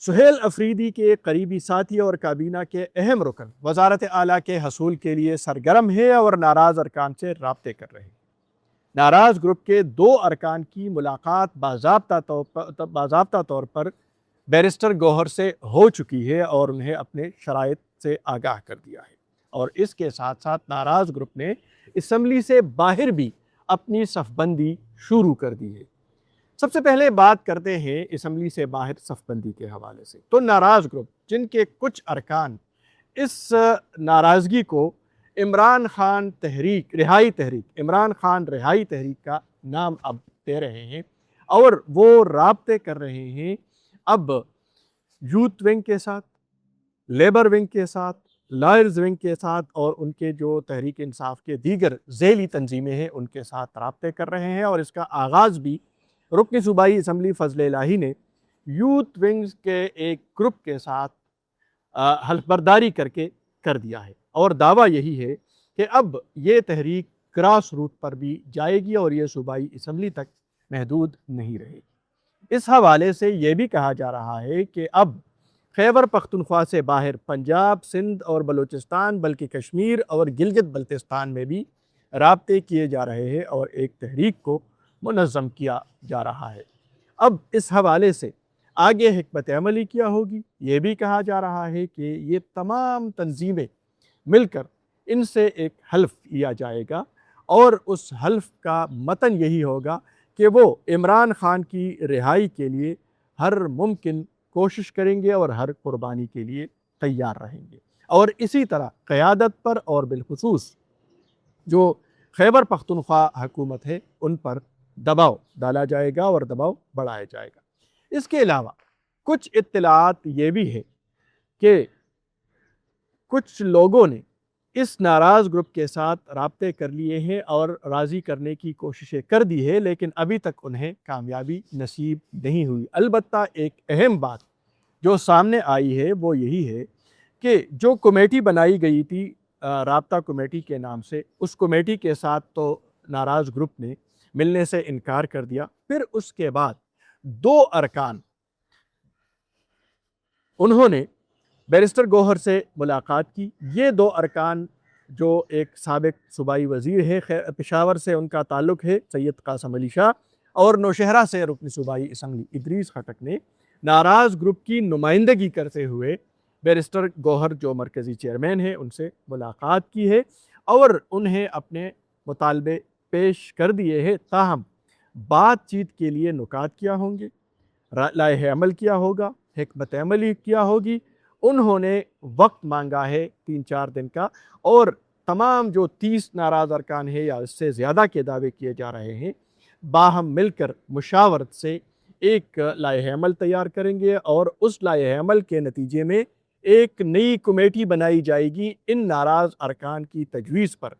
سہیل افریدی کے قریبی ساتھی اور کابینہ کے اہم رکن وزارت اعلیٰ کے حصول کے لیے سرگرم ہے اور ناراض ارکان سے رابطے کر رہے ہیں۔ ناراض گروپ کے 2 ارکان کی ملاقات باضابطہ طور پر بیرسٹر گوہر سے ہو چکی ہے اور انہیں اپنے شرائط سے آگاہ کر دیا ہے، اور اس کے ساتھ ساتھ ناراض گروپ نے اسمبلی سے باہر بھی اپنی صف بندی شروع کر دی ہے۔ سب سے پہلے بات کرتے ہیں اسمبلی سے باہر صف بندی کے حوالے سے۔ تو ناراض گروپ جن کے کچھ ارکان اس ناراضگی کو عمران خان رہائی تحریک کا نام اب دے رہے ہیں، اور وہ رابطے کر رہے ہیں اب یوتھ ونگ کے ساتھ، لیبر ونگ کے ساتھ، لائرز ونگ کے ساتھ، اور ان کے جو تحریک انصاف کے دیگر ذیلی تنظیمیں ہیں ان کے ساتھ رابطے کر رہے ہیں۔ اور اس کا آغاز بھی رکن صوبائی اسمبلی فضل الہی نے یوتھ ونگز کے ایک گروپ کے ساتھ حلف برداری کر دیا ہے، اور دعویٰ یہی ہے کہ اب یہ تحریک گراس روٹ پر بھی جائے گی اور یہ صوبائی اسمبلی تک محدود نہیں رہے گی۔ اس حوالے سے یہ بھی کہا جا رہا ہے کہ اب خیبر پختونخوا سے باہر پنجاب، سندھ اور بلوچستان، بلکہ کشمیر اور گلگت بلتستان میں بھی رابطے کیے جا رہے ہیں اور ایک تحریک کو منظم کیا جا رہا ہے۔ اب اس حوالے سے آگے حکمت عملی کیا ہوگی، یہ بھی کہا جا رہا ہے کہ یہ تمام تنظیمیں مل کر ان سے ایک حلف لیا جائے گا، اور اس حلف کا متن یہی ہوگا کہ وہ عمران خان کی رہائی کے لیے ہر ممکن کوشش کریں گے اور ہر قربانی کے لیے تیار رہیں گے، اور اسی طرح قیادت پر اور بالخصوص جو خیبر پختونخوا حکومت ہے ان پر دباؤ ڈالا جائے گا اور دباؤ بڑھایا جائے گا۔ اس کے علاوہ کچھ اطلاعات یہ بھی ہے کہ کچھ لوگوں نے اس ناراض گروپ کے ساتھ رابطے کر لیے ہیں اور راضی کرنے کی کوششیں کر دی ہے، لیکن ابھی تک انہیں کامیابی نصیب نہیں ہوئی۔ البتہ ایک اہم بات جو سامنے آئی ہے وہ یہی ہے کہ جو کمیٹی بنائی گئی تھی رابطہ کمیٹی کے نام سے، اس کمیٹی کے ساتھ تو ناراض گروپ نے ملنے سے انکار کر دیا۔ پھر اس کے بعد 2 ارکان انہوں نے بیرسٹر گوہر سے ملاقات کی۔ یہ 2 ارکان جو ایک سابق صوبائی وزیر ہے، پشاور سے ان کا تعلق ہے، سید قاسم علی شاہ، اور نوشہرہ سے رکن صوبائی اسمبلی ادریس خٹک نے ناراض گروپ کی نمائندگی کرتے ہوئے بیرسٹر گوہر جو مرکزی چیئرمین ہیں ان سے ملاقات کی ہے اور انہیں اپنے مطالبے پیش کر دیے ہیں۔ تاہم بات چیت کے لیے نکات کیا ہوں گے، لائحہ عمل کیا ہوگا، حکمت عملی کیا ہوگی، انہوں نے وقت مانگا ہے 3-4 دن کا، اور تمام جو 30 ناراض ارکان ہیں یا اس سے زیادہ کے دعوے کیے جا رہے ہیں باہم مل کر مشاورت سے ایک لائحہ عمل تیار کریں گے، اور اس لائحہ عمل کے نتیجے میں ایک نئی کمیٹی بنائی جائے گی ان ناراض ارکان کی تجویز پر،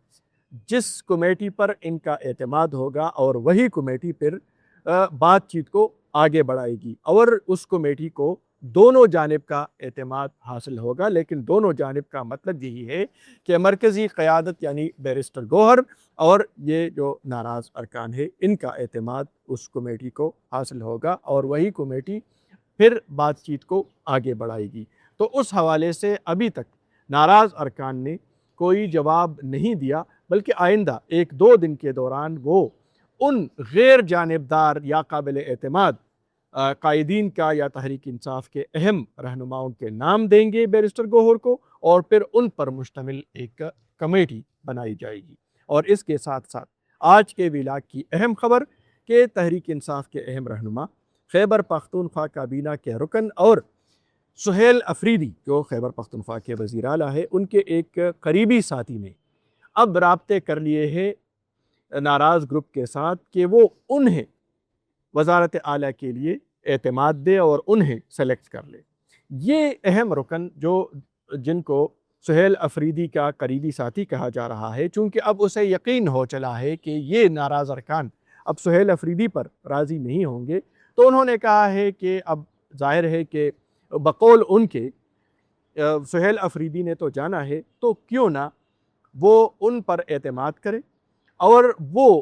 جس کمیٹی پر ان کا اعتماد ہوگا، اور وہی کمیٹی پھر بات چیت کو آگے بڑھائے گی، اور اس کمیٹی کو دونوں جانب کا اعتماد حاصل ہوگا۔ لیکن دونوں جانب کا مطلب یہی ہے کہ مرکزی قیادت یعنی بیرسٹر گوہر اور یہ جو ناراض ارکان ہے ان کا اعتماد اس کمیٹی کو حاصل ہوگا، اور وہی کمیٹی پھر بات چیت کو آگے بڑھائے گی۔ تو اس حوالے سے ابھی تک ناراض ارکان نے کوئی جواب نہیں دیا، بلکہ آئندہ 1-2 دن کے دوران وہ ان غیر جانبدار یا قابل اعتماد قائدین کا یا تحریک انصاف کے اہم رہنماؤں کے نام دیں گے بیرسٹر گوہر کو، اور پھر ان پر مشتمل ایک کمیٹی بنائی جائے گی۔ اور اس کے ساتھ ساتھ آج کے ویلاگ کی اہم خبر کہ تحریک انصاف کے اہم رہنما خیبر پختونخوا کابینہ کے رکن اور سہیل افریدی جو خیبر پختونخوا کے وزیر اعلیٰ ہے ان کے ایک قریبی ساتھی نے اب رابطے کر لیے ہیں ناراض گروپ کے ساتھ کہ وہ انہیں وزارت اعلیٰ کے لیے اعتماد دے اور انہیں سلیکٹ کر لے۔ یہ اہم رکن جن کو سہیل افریدی کا قریبی ساتھی کہا جا رہا ہے، چونکہ اب اسے یقین ہو چلا ہے کہ یہ ناراض ارکان اب سہیل افریدی پر راضی نہیں ہوں گے، تو انہوں نے کہا ہے کہ اب ظاہر ہے کہ بقول ان کے سہیل افریدی نے تو جانا ہے تو کیوں نہ وہ ان پر اعتماد کرے اور وہ